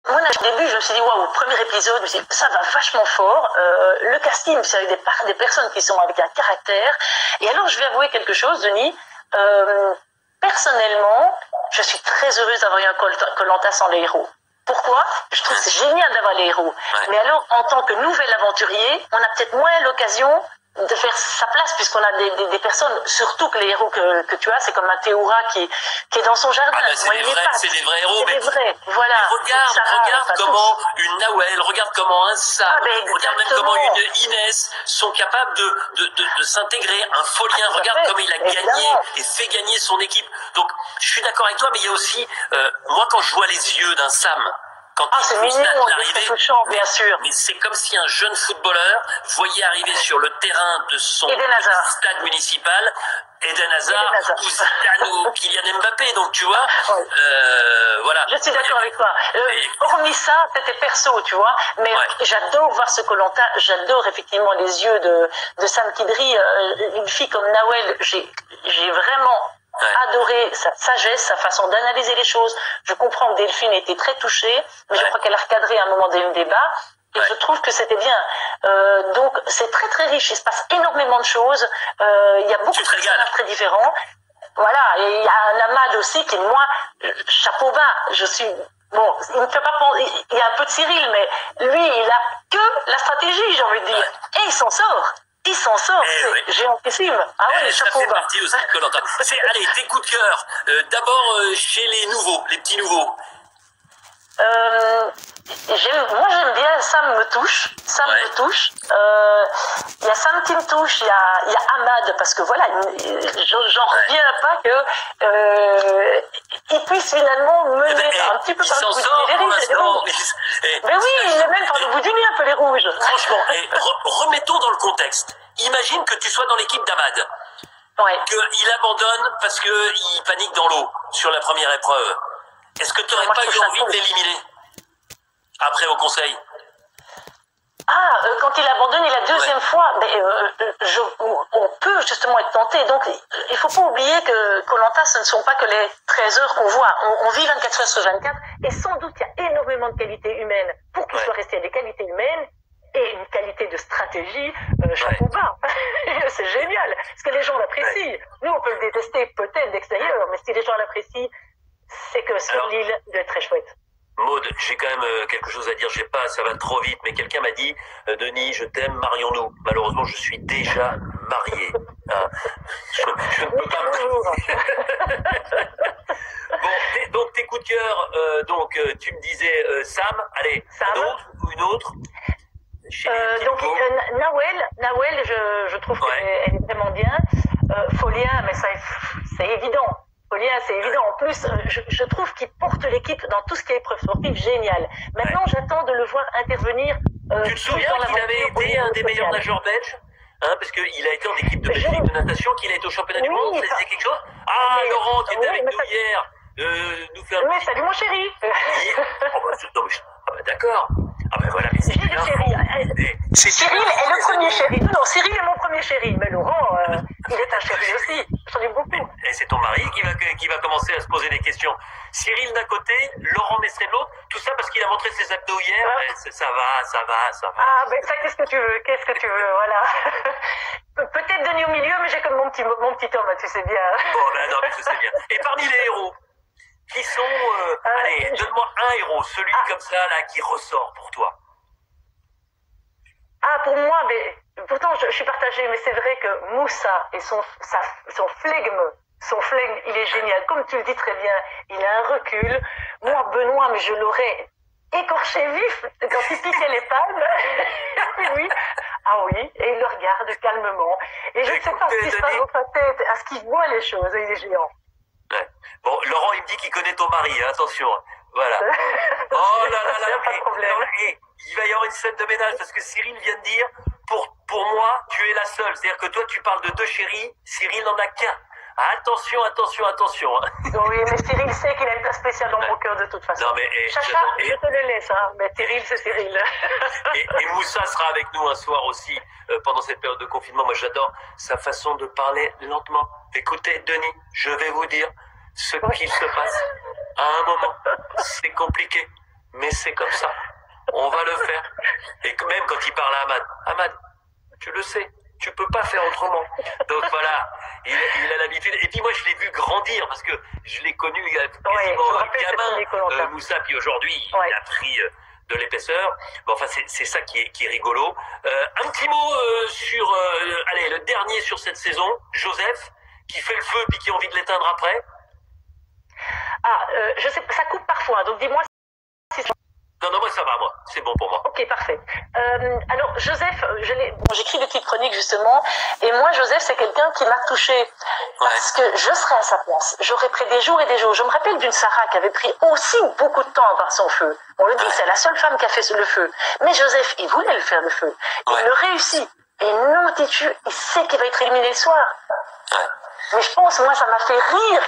Moi, au début, je me suis dit, waouh, premier épisode, je me suis dit, ça va vachement fort. Le casting, c'est avec des personnes qui sont avec un caractère. Et alors, je vais avouer quelque chose, Denis. Personnellement, je suis très heureuse d'avoir eu un Koh-Lanta sans les héros. Pourquoi? Je trouve que c'est génial d'avoir les héros. Ouais. Mais alors, en tant que nouvel aventurier, on a peut-être moins l'occasion de faire sa place, puisqu'on a des personnes, surtout que les héros que tu as, c'est comme un Théoura qui est dans son jardin. Ah ben c'est des vrais héros. C'est des vrais, voilà. Mais regarde comment une Nawel, regarde comment un Sam, regarde même comment une Inès sont capables de s'intégrer. Un Folien, regarde comment il a gagné et fait gagner son équipe. Donc, je suis d'accord avec toi, mais il y a aussi, moi quand je vois les yeux d'un Sam, quand c'est mignon, c'est touchant, bien sûr. Mais c'est comme si un jeune footballeur voyait arriver sur le terrain de son stade municipal Eden Hazard ou Zidane ou Kylian Mbappé. Donc tu vois, voilà. Je suis d'accord avec toi. Hormis ça, c'était perso, tu vois. Mais j'adore voir ce Koh-Lanta. J'adore effectivement les yeux de Sam Kidri. Une fille comme Nawel, j'ai vraiment adoré sa sagesse, sa façon d'analyser les choses. Je comprends que Delphine était très touchée, mais je crois qu'elle a recadré à un moment des débats. Et je trouve que c'était bien. Donc c'est très très riche. Il se passe énormément de choses. Il y a beaucoup de personnages très différents. Voilà. Et il y a un Ahmad aussi qui, moi, chapeau bas. Je suis bon. Il me fait pas penser. Il y a un peu de Cyril, mais lui, il a que la stratégie, j'ai envie de dire. Et il s'en sort. Il s'en sort, c'est géantissime. Ah ouais, chapeau bas. Ça fait partie aussi de Koh-Lanta. Allez, tes coups de cœur. D'abord chez les nouveaux, les petits nouveaux. Moi j'aime bien Sam me touche. Sam me touche. Il y a Sam qui me touche. Il y a Ahmad parce que voilà, j'en reviens pas que il puisse finalement mener un petit peu par le bout du nez les rouges. Mais oui, il est même par le bout du nez un peu les rouges. Franchement, remettons dans le contexte. Imagine que tu sois dans l'équipe d'Ahmad. Qu'il abandonne parce qu'il panique dans l'eau sur la première épreuve. Est-ce que tu n'aurais pas eu envie de l'éliminer après au conseil? Quand il abandonne, la deuxième fois, on peut justement être tenté. Donc, il ne faut pas oublier que Koh-Lanta, ce ne sont pas que les 13 heures qu'on voit. On vit 24 heures sur 24 et sans doute il y a énormément de qualités humaines. Pour qu'il soit resté à des qualités humaines et une qualité de stratégie, chapeau bas. C'est génial. Parce que les gens l'apprécient. Nous, on peut le détester peut-être d'extérieur, mais si les gens l'apprécient, c'est que sur l'île doit être très chouette. Maud, j'ai quand même quelque chose à dire, ça va trop vite, mais quelqu'un m'a dit, Denis, je t'aime, marions-nous. Malheureusement, je suis déjà marié. Je ne peux pas... Bon, donc tes coups de cœur, tu me disais Sam, allez, une autre donc Nawel, je trouve qu'elle est vraiment bien. Folien, mais ça, c'est évident. Folien, c'est évident. En plus, je trouve qu'il porte l'équipe dans tout ce qui est épreuve sportive génial. Maintenant, j'attends de le voir intervenir. Tu te souviens qu'il avait été un des meilleurs nageurs belges, parce qu'il a été en équipe de Belgique de natation, qu'il a été au championnat du monde, ça disait quelque chose? Laurent, qui était avec nous hier, nous faire... Mais salut mon chéri. D'accord. Voilà, mais Cyril est le premier chéri. Non, Cyril est mon premier chéri, mais Laurent, il est un chéri aussi. J'en ai beaucoup. Et c'est ton mari qui va commencer à se poser des questions. Cyril d'un côté, Laurent Mestré de l'autre, tout ça parce qu'il a montré ses abdos hier. Ça va. Ça, qu'est-ce que tu veux, voilà. Peut-être Denis au milieu, mais j'ai comme mon petit homme, tu sais bien. Non, mais je sais bien. Et parmi les héros, qui sont... allez, donne-moi un héros, celui comme ça, là, qui ressort pour toi. Pour moi, mais pourtant je suis partagée, mais c'est vrai que Moussa et son flegme, il est génial. Comme tu le dis très bien, il a un recul. Moi, Benoît, mais je l'aurais écorché vif quand il piquait les palmes. Oui. Et il le regarde calmement. Et je ne sais pas ce qui se passe dans sa tête, à ce qu'il voit les choses, il est géant. Bon, Laurent, il me dit qu'il connaît ton mari, attention. Voilà. Oh là là, pas de problème. Il va y avoir une scène de ménage parce que Cyril vient de dire, pour moi, tu es la seule. C'est-à-dire que toi, tu parles de deux chéris, Cyril n'en a qu'un. Attention. Oui, mais Cyril sait qu'il a une place spéciale dans mon cœur de toute façon. Non, mais, Chacha, je te le laisse, mais Cyril, c'est Cyril. et Moussa sera avec nous un soir aussi, pendant cette période de confinement. Moi, j'adore sa façon de parler lentement. Écoutez, Denis, je vais vous dire ce qu'il se passe à un moment. C'est compliqué, mais c'est comme ça. On va le faire. Et même quand il parle à Ahmad, tu le sais, tu peux pas faire autrement. Donc voilà, il a l'habitude. Et puis moi, je l'ai vu grandir parce que je l'ai connu quasiment gamin, Moussa. Puis aujourd'hui, il a pris de l'épaisseur. Bon, enfin, c'est ça qui est rigolo. Un petit mot sur, allez, le dernier sur cette saison, Joseph, qui fait le feu puis qui a envie de l'éteindre après. Je sais, ça coupe parfois, donc dis-moi si ça... Non, moi ça va, moi. C'est bon pour moi. Ok, parfait. Alors, Joseph, j'écris des petites chroniques justement, et moi, Joseph, c'est quelqu'un qui m'a touchée parce que je serais à sa place. J'aurais pris des jours et des jours. Je me rappelle d'une Sarah qui avait pris aussi beaucoup de temps à voir son feu. On le dit, c'est la seule femme qui a fait le feu. Mais Joseph, il voulait le faire, le feu. Il le réussit. Et non, dis-tu, il sait qu'il va être éliminé le soir. Mais je pense, moi, ça m'a fait rire.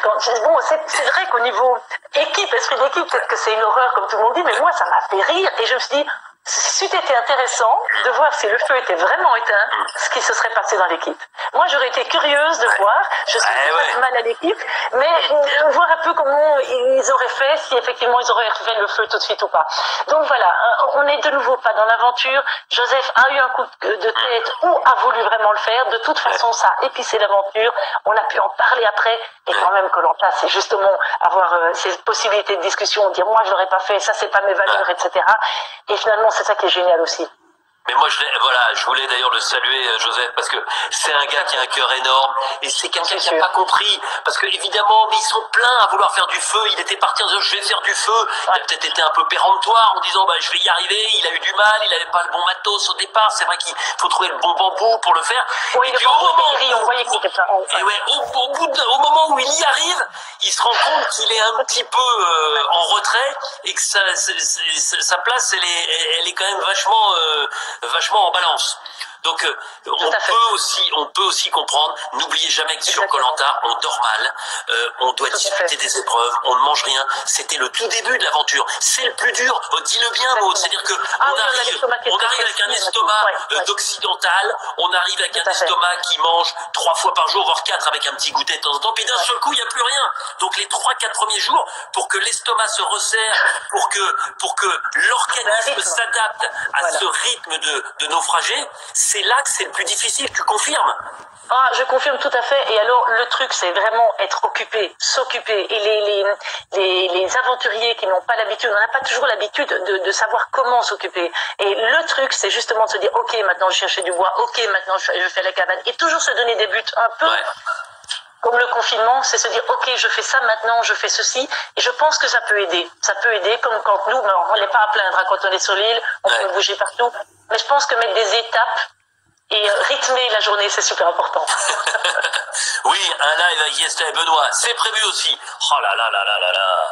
Bon, c'est vrai qu'au niveau équipe, esprit d'équipe, peut-être que c'est une horreur, comme tout le monde dit, mais moi, ça m'a fait rire. Et je me suis dit, c'eût été intéressant de voir si le feu était vraiment éteint, ce qui se serait passé dans l'équipe. Moi, j'aurais été curieuse de voir. Je suis pas de mal à l'équipe, mais voir un peu comment ils auraient fait, si effectivement ils auraient refait le feu tout de suite ou pas. Donc voilà, on n'est de nouveau pas dans l'aventure. Joseph a eu un coup de tête ou a voulu vraiment le faire. De toute façon, ça a épicé l'aventure. On a pu en parler après. Et quand même, Koh-Lanta, c'est justement avoir ces possibilités de discussion, dire moi je l'aurais pas fait, ça c'est pas mes valeurs, etc. Et finalement, c'est ça qui est génial aussi. Mais moi, je voulais d'ailleurs le saluer, Joseph, parce que c'est un gars qui a un cœur énorme, et c'est quelqu'un qui n'a pas compris, parce que évidemment, mais ils sont pleins à vouloir faire du feu. Il était parti en disant je vais faire du feu. Il a peut-être été un peu péremptoire en disant je vais y arriver. Il a eu du mal, il n'avait pas le bon matos au départ. C'est vrai qu'il faut trouver le bon bambou pour le faire. Oui, et puis au moment où il y arrive, il se rend compte qu'il est un petit peu en retrait et que sa place, elle est quand même vachement en balance. Donc on peut aussi comprendre. N'oubliez jamais que sur Koh-Lanta, on dort mal, on doit discuter des épreuves, on ne mange rien. C'était le tout début de l'aventure. C'est le plus dur. Dis-le bien, Maud. C'est-à-dire que on arrive avec un estomac d'occidental, on arrive avec un estomac qui mange 3 fois par jour, voire 4 avec un petit goûter de temps en temps. Puis d'un seul coup, il n'y a plus rien. Donc les 3-4 premiers jours, pour que l'estomac se resserre, pour que l'organisme s'adapte à ce rythme de naufragé, c'est là que c'est le plus difficile. Tu confirmes? Je confirme tout à fait. Et alors, le truc, c'est vraiment être occupé, s'occuper. Et les aventuriers qui n'ont pas l'habitude, on n'a pas toujours l'habitude de savoir comment s'occuper. Et le truc, c'est justement de se dire, ok, maintenant je cherche du bois, ok, maintenant je fais la cabane. Et toujours se donner des buts un peu... Comme le confinement, c'est se dire, ok, je fais ça maintenant, je fais ceci, et je pense que ça peut aider. Ça peut aider, comme quand nous, on n'est pas à plaindre quand on est sur l'île, on peut bouger partout. Mais je pense que mettre des étapes et rythmer la journée, c'est super important. Oui, un live avec Yesta et Benoît, c'est prévu aussi. Oh là là là là là là.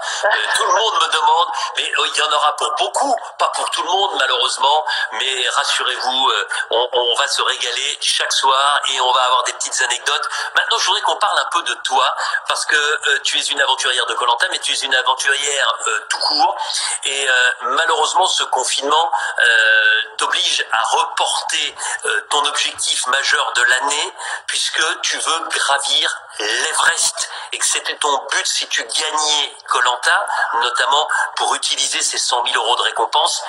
Tout le monde me demande, mais il y en aura pour beaucoup, pas pour tout le monde malheureusement, mais rassurez-vous, on va se régaler chaque soir et on va avoir des petites anecdotes. Maintenant, je voudrais qu'on parle un peu de toi, parce que tu es une aventurière de Koh-Lanta, mais tu es une aventurière tout court, et malheureusement, ce confinement t'oblige à reporter ton objectif majeur de l'année, puisque tu veux gravir l'Everest et que c'était ton but si tu gagnais Koh-Lanta, notamment pour utiliser ces 100 000 euros de récompense.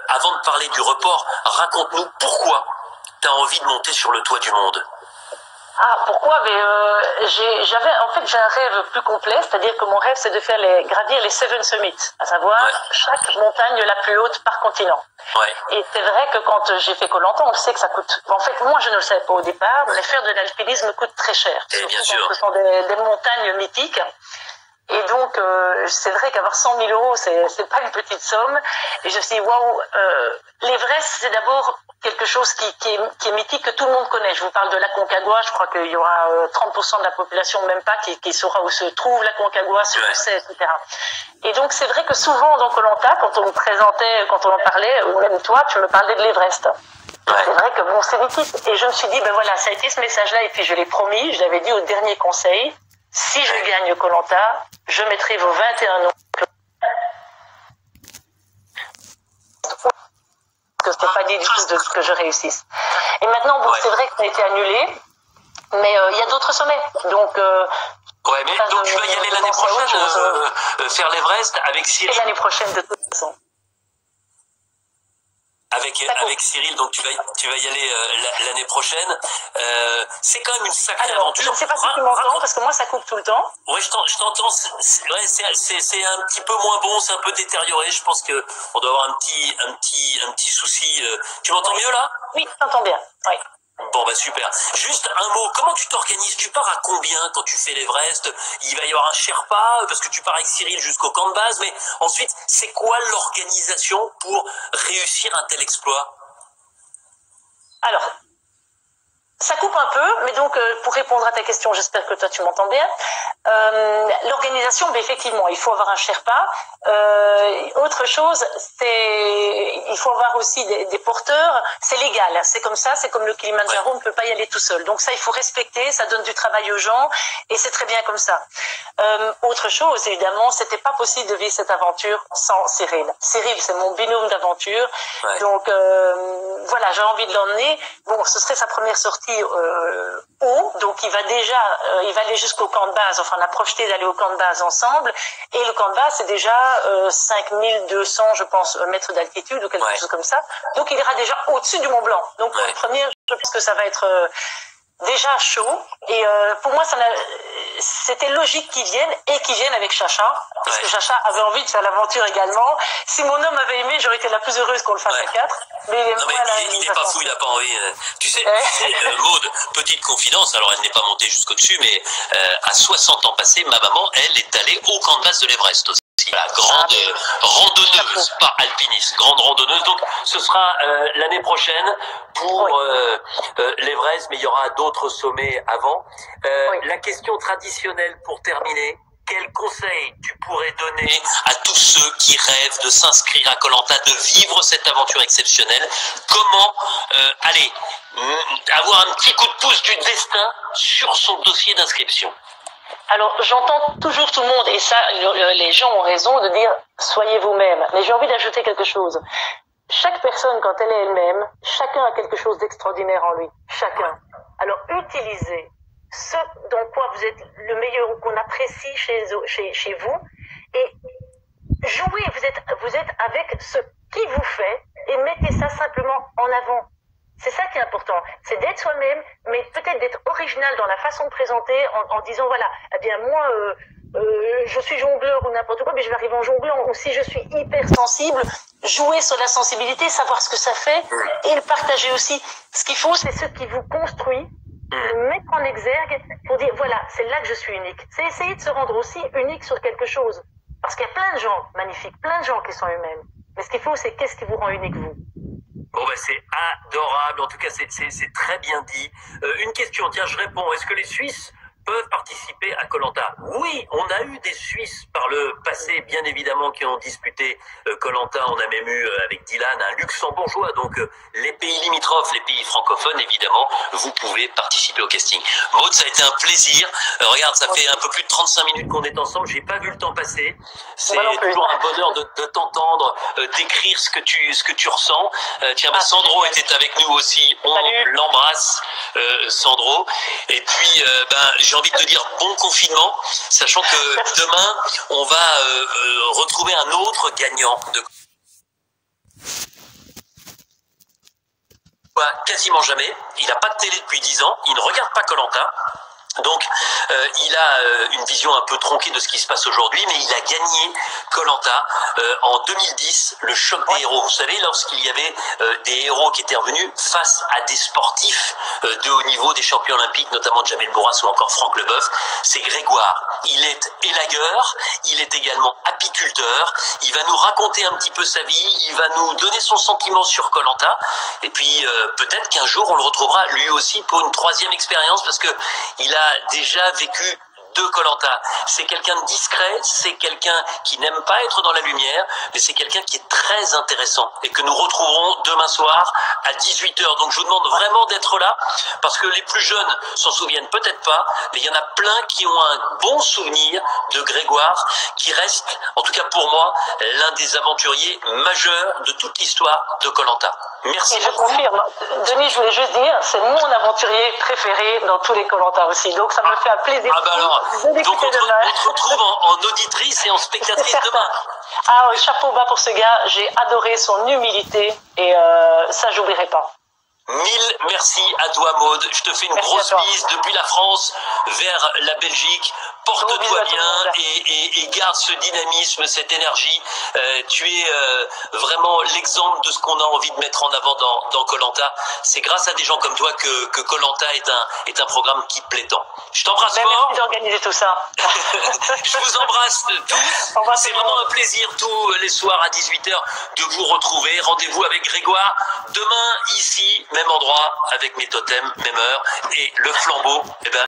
Avant de parler du report, raconte-nous pourquoi tu as envie de monter sur le toit du monde. Pourquoi? J'ai un rêve plus complet, c'est-à-dire que mon rêve, c'est de faire gravir les 7 summits, à savoir chaque montagne la plus haute par continent. Et c'est vrai que quand j'ai fait Koh-Lanta, on le sait que ça coûte. En fait, moi, je ne le savais pas au départ, mais faire de l'alpinisme coûte très cher. Bien sûr. Ce sont des montagnes mythiques. Et donc, c'est vrai qu'avoir 100 000 euros, c'est pas une petite somme. Et je me suis dit, waouh, l'Everest, c'est d'abord quelque chose qui est mythique, que tout le monde connaît. Je vous parle de l'Aconcagua, je crois qu'il y aura 30% de la population, même pas, qui saura où se trouve l'Aconcagua, ce que c'est, etc. Et donc, c'est vrai que souvent, dans Koh-Lanta, quand on me présentait, quand on en parlait, ou même toi, tu me parlais de l'Everest. C'est vrai que bon, c'est mythique. Et je me suis dit, ben voilà, ça a été ce message-là, et puis je l'ai promis, je l'avais dit au dernier conseil, si je gagne Koh-Lanta, je mettrai vos 21 noms. Que ce n'est pas dit du tout de ce que je réussisse. Et maintenant, bon, c'est vrai que ça a été annulé, mais il y a d'autres sommets. Donc, donc tu vas y aller l'année prochaine, faire l'Everest avec Cyril. Et l'année prochaine, de toute façon. avec Cyril, donc tu vas y aller l'année prochaine. C'est quand même une sacrée aventure. Je ne sais pas si tu m'entends, parce que moi ça coupe tout le temps. Oui, je t'entends. C'est un petit peu moins bon, c'est un peu détérioré. Je pense que on doit avoir un petit souci. Tu m'entends mieux là? Oui, je t'entends bien. Oui. Bon bah super. Juste un mot, comment tu t'organises? Tu pars à combien quand tu fais l'Everest? Il va y avoir un Sherpa, parce que tu pars avec Cyril jusqu'au camp de base, mais ensuite, c'est quoi l'organisation pour réussir un tel exploit? Alors, ça coupe un peu, mais donc pour répondre à ta question, j'espère que toi tu m'entends bien. L'organisation, ben, effectivement, il faut avoir un Sherpa. Autre chose, il faut avoir aussi des porteurs. C'est légal, c'est comme ça, c'est comme le Kilimandjaro, on ne peut pas y aller tout seul. Donc ça, il faut respecter, ça donne du travail aux gens, et c'est très bien comme ça. Autre chose, évidemment, c'était pas possible de vivre cette aventure sans Cyril. Cyril, c'est mon binôme d'aventure, donc voilà, j'ai envie de l'emmener. Bon, ce serait sa première sortie haut, donc il va aller jusqu'au camp de base, enfin on a projeté d'aller au camp de base ensemble, et le camp de base c'est déjà 5200 je pense mètres d'altitude ou quelque chose comme ça, donc il ira déjà au-dessus du Mont Blanc, donc pour le premier je pense que ça va être déjà chaud, et pour moi c'était logique qu'ils viennent avec Chacha, parce que Chacha avait envie de faire l'aventure également. Si mon homme avait aimé, j'aurais été la plus heureuse qu'on le fasse à 4. Mais il n'est pas fou, il n'a pas envie. Tu sais, Maud, petite confidence, alors elle n'est pas montée jusqu'au-dessus, mais à 60 ans passés, ma maman, elle est allée au camp de base de l'Everest aussi. La grande randonneuse, pas alpiniste, grande randonneuse. Donc ce sera l'année prochaine pour l'Everest, mais il y aura d'autres sommets avant. La question traditionnelle pour terminer, quel conseil tu pourrais donner à tous ceux qui rêvent de s'inscrire à Koh Lanta, de vivre cette aventure exceptionnelle? Comment avoir un petit coup de pouce du destin sur son dossier d'inscription? Alors, j'entends toujours tout le monde, et ça, les gens ont raison de dire « soyez vous-même ». Mais j'ai envie d'ajouter quelque chose. Chaque personne, quand elle est elle-même, chacun a quelque chose d'extraordinaire en lui. Chacun. Alors, utilisez ce dans quoi vous êtes le meilleur ou qu'on apprécie chez vous, et jouez, vous êtes avec ce qui vous fait, et mettez ça simplement en avant. C'est ça qui est important, c'est d'être soi-même, mais peut-être d'être original dans la façon de présenter, en disant voilà, eh bien moi, je suis jongleur ou n'importe quoi, mais je vais arriver en jonglant. Ou si je suis hypersensible, jouer sur la sensibilité, savoir ce que ça fait, et le partager aussi. Ce qu'il faut, c'est ce qui vous construit, le mettre en exergue pour dire voilà, c'est là que je suis unique. C'est essayer de se rendre aussi unique sur quelque chose, parce qu'il y a plein de gens magnifiques, plein de gens qui sont eux-mêmes. Mais ce qu'il faut, c'est qu'est-ce qui vous rend unique vous. Bon ben c'est adorable, en tout cas c'est très bien dit. Une question, tiens je réponds, est-ce que les Suisses peuvent participer à Koh Lanta? Oui, on a eu des Suisses par le passé, bien évidemment, qui ont disputé Koh Lanta. On a même eu avec Dylan un luxembourgeois. Donc les pays limitrophes, les pays francophones, évidemment, vous pouvez participer au casting. Maud, ça a été un plaisir. Regarde, ça fait un peu plus de 35 minutes qu'on est ensemble. J'ai pas vu le temps passer. C'est toujours un bonheur de t'entendre, d'écrire ce que tu ressens. Tiens, Sandro était avec nous aussi. On l'embrasse, Sandro. Et puis, j'ai envie de te dire bon confinement, sachant que demain, on va retrouver un autre gagnant de quasiment jamais. Il n'a pas de télé depuis 10 ans, il ne regarde pas Koh Lanta. Donc, il a une vision un peu tronquée de ce qui se passe aujourd'hui, mais il a gagné Koh Lanta en 2010, le choc des héros. Vous savez, lorsqu'il y avait des héros qui étaient revenus face à des sportifs de haut niveau, des champions olympiques, notamment Jamel Bourras ou encore Franck Leboeuf, c'est Grégoire. Il est élagueur, il est également apiculteur, il va nous raconter un petit peu sa vie, il va nous donner son sentiment sur Koh Lanta, et puis peut-être qu'un jour on le retrouvera lui aussi pour une troisième expérience, parce que il a déjà vécu de Koh Lanta. C'est quelqu'un de discret, c'est quelqu'un qui n'aime pas être dans la lumière, mais c'est quelqu'un qui est très intéressant et que nous retrouverons demain soir à 18 h. Donc je vous demande vraiment d'être là, parce que les plus jeunes s'en souviennent peut-être pas, mais il y en a plein qui ont un bon souvenir de Grégoire, qui reste, en tout cas pour moi, l'un des aventuriers majeurs de toute l'histoire de Koh Lanta. Merci. Et je confirme, Denis, je voulais juste dire, c'est mon aventurier préféré dans tous les Koh Lanta aussi. Donc ça me fait un plaisir. Alors, Donc on te retrouve en auditrice et en spectatrice demain. Ah oui, chapeau bas pour ce gars. J'ai adoré son humilité et ça, j'oublierai pas. Mille merci à toi, Maud. Je te fais une grosse bise depuis la France vers la Belgique. Porte-toi bien et garde ce dynamisme, cette énergie. Tu es vraiment l'exemple de ce qu'on a envie de mettre en avant dans Koh-Lanta. C'est grâce à des gens comme toi que Koh-Lanta est un programme qui te plaît tant. Je t'embrasse fort. Merci d'organiser tout ça. Je vous embrasse tous. C'est vraiment un plaisir tous les soirs à 18h de vous retrouver. Rendez-vous avec Grégoire demain ici, même endroit, avec mes totems, même heure. Et le flambeau, eh ben,